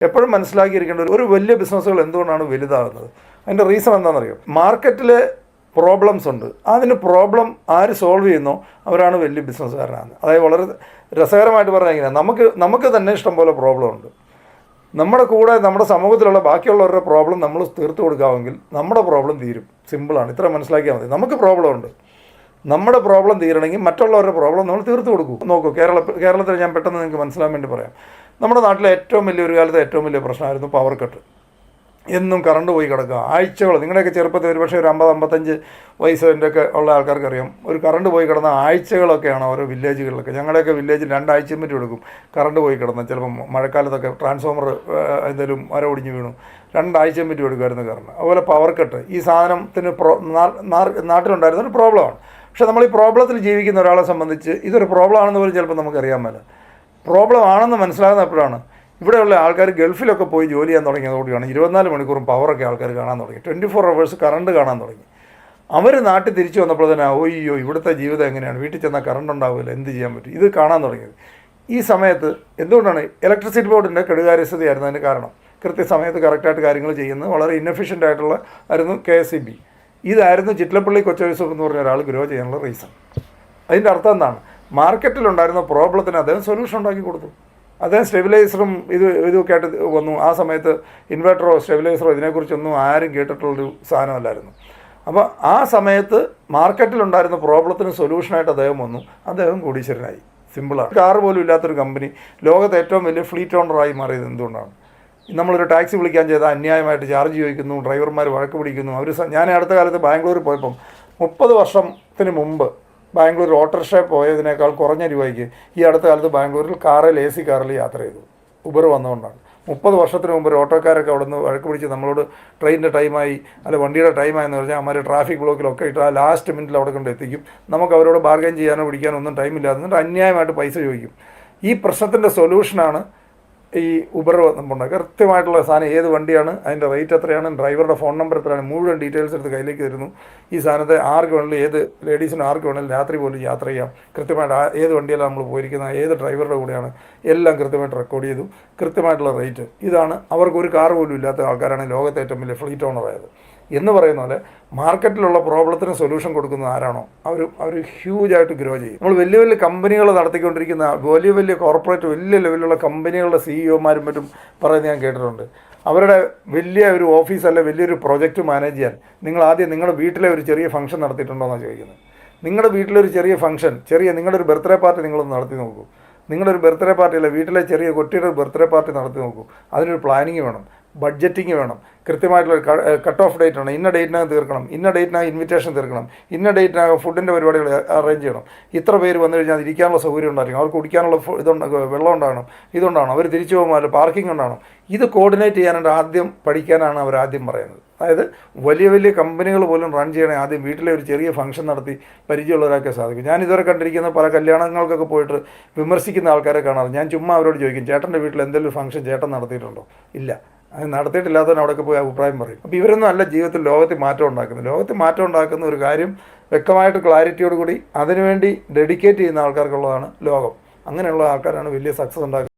എപ്പോഴും മനസ്സിലാക്കിയിരിക്കേണ്ട ഒരു വലിയ ബിസിനസ്സുകൾ എന്തുകൊണ്ടാണ് വലുതാകുന്നത്? അതിൻ്റെ റീസൺ എന്താണെന്നറിയോ? മാർക്കറ്റിലെ പ്രോബ്ലംസ് ഉണ്ട്. അതിന് പ്രോബ്ലം ആര് സോൾവ് ചെയ്യുന്നോ അവരാണ് വലിയ ബിസിനസ്സുകാരനാണ്. അതായത് വളരെ രസകരമായിട്ട് പറഞ്ഞാൽ ഇങ്ങനെ, നമുക്ക് തന്നെ ഇഷ്ടംപോലെ പ്രോബ്ലം ഉണ്ട്. നമ്മുടെ കൂടെ നമ്മുടെ സമൂഹത്തിലുള്ള ബാക്കിയുള്ളവരുടെ പ്രോബ്ലം നമ്മൾ തീർത്തു കൊടുക്കാമെങ്കിൽ നമ്മുടെ പ്രോബ്ലം തീരും. സിമ്പിളാണ്. ഇത്ര മനസ്സിലാക്കിയാൽ മതി. നമുക്ക് പ്രോബ്ലം ഉണ്ട്, നമ്മുടെ പ്രോബ്ലം തീരണമെങ്കിൽ മറ്റുള്ളവരുടെ പ്രോബ്ലം നമ്മൾ തീർത്തു കൊടുക്കും. നോക്കൂ, കേരളത്തിൽ ഞാൻ പെട്ടെന്ന് നിങ്ങൾക്ക് മനസ്സിലാൻ വേണ്ടി പറയാം. നമ്മുടെ നാട്ടിലെ ഒരു കാലത്തെ ഏറ്റവും വലിയ പ്രശ്നമായിരുന്നു പവർ കട്ട്. എന്നും കറണ്ട് പോയി കിടക്കുക ആഴ്ചകൾ. നിങ്ങളുടെയൊക്കെ ചെറുപ്പത്തിൽ ഒരുപക്ഷെ ഒരു 50-55 വയസ്സിൻ്റെയൊക്കെ ഉള്ള ആൾക്കാർക്കറിയാം, ഒരു കറണ്ട് പോയി കിടന്ന ആഴ്ചകളൊക്കെയാണ് ഓരോ വില്ലേജുകളിലൊക്കെ. ഞങ്ങളുടെയൊക്കെ വില്ലേജിൽ 2 ആഴ്ചയും പറ്റി എടുക്കും കറണ്ട് പോയി കിടന്ന. ചിലപ്പം മഴക്കാലത്തൊക്കെ ട്രാൻസ്ഫോമർ എന്തെങ്കിലും മര ഒടിഞ്ഞ് വീണു 2 ആഴ്ചയും പറ്റി എടുക്കുമായിരുന്നു കറണ്ട്. അതുപോലെ പവർ കട്ട് ഈ സാധനത്തിന് നാട്ടിലുണ്ടായിരുന്ന ഒരു പ്രോബ്ലമാണ്. പക്ഷേ നമ്മൾ ഈ പ്രോബ്ലത്തിൽ ജീവിക്കുന്ന ഒരാളെ സംബന്ധിച്ച് ഇതൊരു പ്രോബ്ലം ആണെന്ന് പോലും ചിലപ്പോൾ നമുക്കറിയാൻ മേല. പ്രോബ്ലം ആണെന്ന് മനസ്സിലാകുന്ന എപ്പോഴാണ്? ഇവിടെയുള്ള ആൾക്കാർ ഗൾഫിലൊക്കെ പോയി ജോലി ചെയ്യാൻ തുടങ്ങിയതോടെയാണ് 24 മണിക്കൂറും പവറൊക്കെ ആൾക്കാർ കാണാൻ തുടങ്ങി. 24 hours കറണ്ട് കാണാൻ തുടങ്ങി. അവർ നാട്ടിൽ തിരിച്ചു വന്നപ്പോൾ തന്നെ ഓയ്യോ ഇവിടുത്തെ ജീവിതം എങ്ങനെയാണ്, വീട്ടിൽ ചെന്നാൽ കറണ്ട് ഉണ്ടാവില്ല, എന്ത് ചെയ്യാൻ പറ്റും, ഇത് കാണാൻ തുടങ്ങിയത്. ഈ സമയത്ത് എന്തുകൊണ്ടാണ്? ഇലക്ട്രിസിറ്റി ബോർഡിൻ്റെ കെടുകാര്യസ്ഥതയായിരുന്നു അതിന് കാരണം. കൃത്യസമയത്ത് കറക്റ്റായിട്ട് കാര്യങ്ങൾ ചെയ്യുന്നത് വളരെ ഇന്നെഫിഷ്യൻ്റ് ആയിട്ടുള്ള ആയിരുന്നു KSEB. ഇതായിരുന്നു ചിറ്റലപ്പള്ളി കൊച്ചയൂസഫ് എന്ന് പറഞ്ഞ ഒരാൾ ഗ്രോ ചെയ്യാനുള്ള റീസൺ. അതിൻ്റെ അർത്ഥം എന്താണ്? മാർക്കറ്റിലുണ്ടായിരുന്ന പ്രോബ്ലത്തിന് അദ്ദേഹം സൊല്യൂഷൻ ഉണ്ടാക്കി കൊടുത്തു. അദ്ദേഹം സ്റ്റെബിലൈസറും ഇതൊക്കെ ആയിട്ട് വന്നു. ആ സമയത്ത് ഇൻവെർട്ടറോ സ്റ്റെബിലൈസറോ ഇതിനെക്കുറിച്ചൊന്നും ആരും കേട്ടിട്ടുള്ളൊരു സാധനമല്ലായിരുന്നു. അപ്പോൾ ആ സമയത്ത് മാർക്കറ്റിലുണ്ടായിരുന്ന പ്രോബ്ലത്തിന് സൊല്യൂഷനായിട്ട് അദ്ദേഹം വന്നു. അദ്ദേഹം കോടീശ്വരനായി. സിമ്പിളാണ്. കാർ പോലും ഇല്ലാത്തൊരു കമ്പനി ലോകത്തെ ഏറ്റവും വലിയ ഫ്ലീറ്റ് ഓണറായി മാറിയത് എന്തുകൊണ്ടാണ്? നമ്മളൊരു ടാക്സി വിളിക്കാൻ ചെയ്താൽ അന്യായമായിട്ട് ചാർജ് ചോദിക്കുന്നു, ഡ്രൈവർമാർ വഴക്ക് പിടിക്കുന്നു. ഞാൻ അടുത്ത കാലത്ത് ബാംഗ്ലൂർ പോയപ്പം 30 വർഷത്തിന് മുമ്പ് ബാംഗ്ലൂർ ഓട്ടോറിക്ഷ പോയതിനേക്കാൾ കുറഞ്ഞ രൂപയ്ക്ക് ഈ അടുത്ത കാലത്ത് ബാംഗ്ലൂരിൽ AC കാറിൽ യാത്ര ചെയ്തു. ഉബർ വന്നുകൊണ്ടാണ്. 30 വർഷത്തിന് മുമ്പ് ഒരു ഓട്ടോക്കാരൊക്കെ അവിടെ നിന്ന് വഴക്ക് പിടിച്ച് നമ്മളോട് ട്രെയിനിൻ്റെ ടൈമായി അല്ല വണ്ടിയുടെ ടൈമായെന്ന് പറഞ്ഞാൽ അമ്മ ട്രാഫിക് ബ്ലോക്കിലൊക്കെ ഇട്ട് ആ ലാസ്റ്റ് മിനിറ്റിൽ അവിടെ കൊണ്ട് എത്തിക്കും. നമുക്ക് അവരോട് ബാർഗൈൻ ചെയ്യാനോ പിടിക്കാനോ ഒന്നും ടൈമില്ലാതെ എന്നിട്ട് അന്യായമായിട്ട് പൈസ ചോദിക്കും. ഈ പ്രശ്നത്തിൻ്റെ സൊല്യൂഷനാണ് ഈ ഉബർ വന്നപ്പോൾ കൃത്യമായിട്ടുള്ള സാധനം, ഏത് വണ്ടിയാണ്, അതിൻ്റെ റേറ്റ് എത്രയാണ്, ഡ്രൈവറുടെ ഫോൺ നമ്പർ എത്രയാണ്, മുഴുവൻ ഡീറ്റെയിൽസ് എടുത്ത് കയ്യിലേക്ക് തരുന്നു. ഈ സാധനത്തെ ആർക്ക് വേണമെങ്കിലും, ഏത് ലേഡീസിനും ആർക്ക് വേണമെങ്കിലും രാത്രി പോലും യാത്ര ചെയ്യാം. കൃത്യമായിട്ട് ഏത് വണ്ടിയിലാണ് നമ്മൾ പോയിരിക്കുന്നത്, ഏത് ഡ്രൈവറുടെ കൂടെയാണ്, എല്ലാം കൃത്യമായിട്ട് റെക്കോർഡ് ചെയ്തു. കൃത്യമായിട്ടുള്ള റേറ്റ്. ഇതാണ്. അവർക്ക് ഒരു കാർ പോലും ഇല്ലാത്ത ആൾക്കാരാണ് ലോകത്തെ ഏറ്റവും വലിയ ഫ്ലീറ്റ് ഓണറായത്. എന്ന് പറയുന്ന പോലെ മാർക്കറ്റിലുള്ള പ്രോബ്ലത്തിന് സൊല്യൂഷൻ കൊടുക്കുന്നത് ആരാണോ അവർ ഹ്യൂജായിട്ട് ഗ്രോ ചെയ്യും. നമ്മൾ വലിയ വലിയ കമ്പനികൾ നടത്തിക്കൊണ്ടിരിക്കുന്ന വലിയ കോർപ്പറേറ്റ് വലിയ ലെവലിലുള്ള കമ്പനികളുടെ CEOമാരും മറ്റും പറയുന്നത് ഞാൻ കേട്ടിട്ടുണ്ട്. അവരുടെ വലിയ ഒരു ഓഫീസ് അല്ലെ വലിയൊരു പ്രൊജക്റ്റ് മാനേജ് ചെയ്യാൻ നിങ്ങൾ ആദ്യം നിങ്ങളുടെ വീട്ടിലെ ഒരു ചെറിയ ഫംഗ്ഷൻ നടത്തിയിട്ടുണ്ടോ എന്നാണ് ചോദിക്കുന്നത്. നിങ്ങളുടെ വീട്ടിലൊരു ചെറിയ ഫംഗ്ഷൻ, നിങ്ങളുടെ ഒരു ബർത്ത്ഡേ പാർട്ടി നിങ്ങളൊന്ന് നടത്തി നോക്കൂ. നിങ്ങളൊരു ബർത്ത്ഡേ പാർട്ടി അല്ല, വീട്ടിലെ ചെറിയ കുട്ടിയുടെ ഒരു ബർത്ത്ഡേ പാർട്ടി നടത്തി നോക്കൂ. അതിനൊരു പ്ലാനിങ് വേണം, ബഡ്ജറ്റിങ് വേണം, കൃത്യമായിട്ടുള്ള കട്ട് ഓഫ് ഡേറ്റ് ആണ്. ഇന്ന ഡേറ്റിനകം തീർക്കണം, ഇന്ന ഡേറ്റിനകം ഇൻവിറ്റേഷൻ തീർക്കണം, ഇന്ന ഡേറ്റിനകം ഫുഡിൻ്റെ പരിപാടികൾ അറേഞ്ച് ചെയ്യണം. ഇത്ര പേര് വന്നു കഴിഞ്ഞാൽ ഇരിക്കാനുള്ള സൗകര്യം ഉണ്ടായിരിക്കും, അവർക്ക് കുടിക്കാനുള്ള വെള്ളം ഉണ്ടാകണം, ഇതുണ്ടാകണം, അവർ തിരിച്ചു പോകുമ്പോൾ പാർക്കിംഗ് ഉണ്ടാകണം. ഇത് കോർഡിനേറ്റ് ചെയ്യാനായിട്ട് ആദ്യം പഠിക്കാനാണ് അവർ ആദ്യം പറയുന്നത്. അതായത് വലിയ കമ്പനികൾ പോലും റൺ ചെയ്യണേ ആദ്യം വീട്ടിലെ ഒരു ചെറിയ ഫംഗ്ഷൻ നടത്തി പരിചയമുള്ളവരൊക്കെ സാധിക്കും. ഞാൻ ഇതുവരെ കണ്ടിരിക്കുന്ന പല കല്യാണങ്ങൾക്കൊക്കെ പോയിട്ട് വിമർശിക്കുന്ന ആൾക്കാരെ കാണാറ്. ഞാൻ ചുമ്മാ അവരോട് ചോദിക്കും, ചേട്ടൻ്റെ വീട്ടിൽ എന്തെങ്കിലും ഒരു ഫംഗ്ഷൻ ചേട്ടൻ നടത്തിയിട്ടുണ്ടോ? ഇല്ല. അത് നടത്തിയിട്ടില്ലാത്തവൻ അവിടെയൊക്കെ പോയി അഭിപ്രായം പറയും. അപ്പോൾ ഇവരൊന്നും അല്ല ജീവിതത്തിൽ ലോകത്തിൽ മാറ്റം ഉണ്ടാക്കുന്നത്. ലോകത്തിൽ മാറ്റം ഉണ്ടാക്കുന്ന ഒരു കാര്യം വ്യക്തമായിട്ട് ക്ലാരിറ്റിയോട് കൂടി അതിനുവേണ്ടി ഡെഡിക്കേറ്റ് ചെയ്യുന്ന ആൾക്കാർക്കുള്ളതാണ് ലോകം. അങ്ങനെയുള്ള ആൾക്കാരാണ് വലിയ സക്സസ് ഉണ്ടാക്കുന്നത്.